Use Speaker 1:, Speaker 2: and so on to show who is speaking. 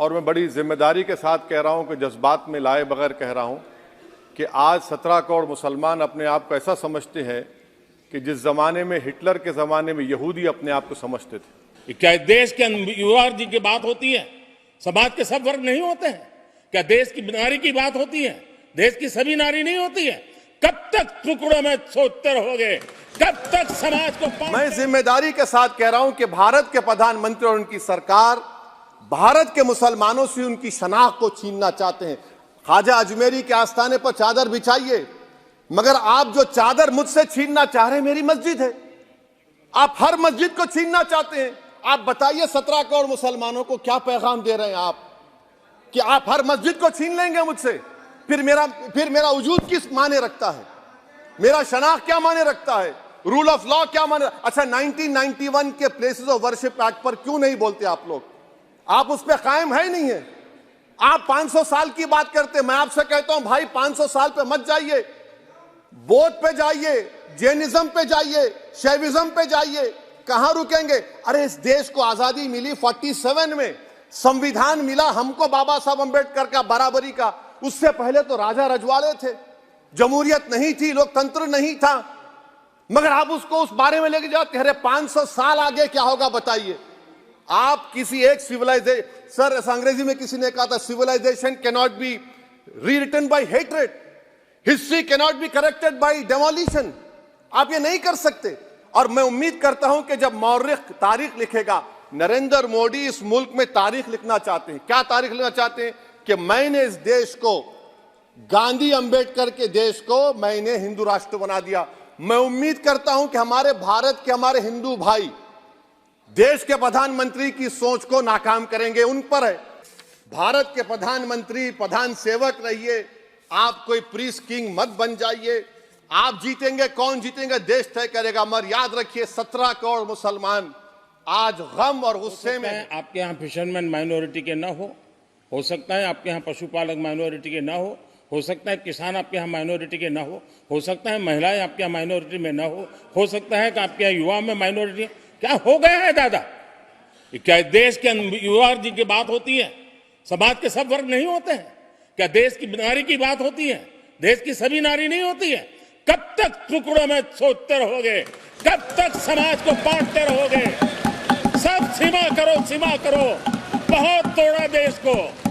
Speaker 1: और मैं बड़ी जिम्मेदारी के साथ कह रहा हूं कि जज्बात में लाए बगैर कह रहा हूं कि आज 17 करोड़ मुसलमान अपने आप को ऐसा समझते हैं कि जिस जमाने में हिटलर के जमाने में यहूदी अपने आप को समझते थे।
Speaker 2: क्या देश के युवा जी की बात होती है? समाज के सब वर्ग नहीं होते हैं? क्या देश की नारी की बात होती है? देश की सभी नारी नहीं होती है? कब तक टुकड़ों में सोचते रहोगे? कब तक समाज को?
Speaker 1: मैं जिम्मेदारी के साथ कह रहा हूं कि भारत के प्रधानमंत्री और उनकी सरकार भारत के मुसलमानों से उनकी शनाख्त को छीनना चाहते हैं। ख्वाजा अजमेरी के आस्थाने पर चादर बिछाइए, मगर आप जो चादर मुझसे छीनना चाह रहे हैं मेरी मस्जिद है। आप हर मस्जिद को छीनना चाहते हैं। आप बताइए 17 करोड़ मुसलमानों को क्या पैगाम दे रहे हैं आप कि आप हर मस्जिद को छीन लेंगे मुझसे? फिर मेरा वजूद किस माने रखता है? मेरा शनाख्त क्या माने रखता है? रूल ऑफ लॉ क्या माने? अच्छा, 1991 के प्लेसेस ऑफ वर्शिप एक्ट पर क्यों नहीं बोलते आप लोग? आप उस पर कायम है नहीं है। आप 500 साल की बात करते। मैं आपसे कहता हूं भाई 500 साल पे मत जाइए, बौद्ध पे जाइए, जैनिज्म पे जाइए, शैविज्म पे जाइए। कहां रुकेंगे? अरे इस देश को आजादी मिली 47 में, संविधान मिला हमको बाबा साहब अंबेडकर का बराबरी का। उससे पहले तो राजा रजवाड़े थे, जमहूरियत नहीं थी, लोकतंत्र नहीं था, मगर आप उसको उस बारे में लेके जाते। अरे 500 साल आगे क्या होगा बताइए? आप किसी एक सिविलाइजेशन, सर अंग्रेजी में किसी ने कहा था civilisation cannot be rewritten by hatred, history cannot be corrected by demolition. आप ये नहीं कर सकते। और मैं उम्मीद करता हूं कि जब मौर्रिख तारीख लिखेगा, नरेंद्र मोदी इस मुल्क में तारीख लिखना चाहते हैं। क्या तारीख लिखना चाहते हैं? कि मैंने इस देश को, गांधी अंबेडकर के देश को मैंने हिंदू राष्ट्र बना दिया। मैं उम्मीद करता हूं कि हमारे भारत के हमारे हिंदू भाई देश के प्रधानमंत्री की सोच को नाकाम करेंगे। उन पर है। भारत के प्रधानमंत्री प्रधान सेवक रहिए, आप कोई प्रीस्ट किंग मत बन जाइए। आप जीतेंगे, कौन जीतेंगे देश तय करेगा। मगर याद रखिए 17 करोड़ मुसलमान आज गम और गुस्से में।
Speaker 2: आपके यहाँ फिशरमैन माइनॉरिटी के ना हो सकता है आपके यहाँ पशुपालक माइनॉरिटी के ना हो सकता है किसान आपके यहाँ माइनॉरिटी के ना हो सकता है महिलाएं आपके यहाँ माइनॉरिटी में ना हो सकता है कि आपके यहाँ युवा में माइनॉरिटी। क्या हो गया है दादा? क्या देश के युवा जी की बात होती है? समाज के सब वर्ग नहीं होते हैं? क्या देश की नारी की बात होती है? देश की सभी नारी नहीं होती है? कब तक टुकड़ों में सोचते रहोगे? कब तक समाज को बांटते रहोगे? सब सीमा करो, सीमा करो। बहुत तोड़ा देश को।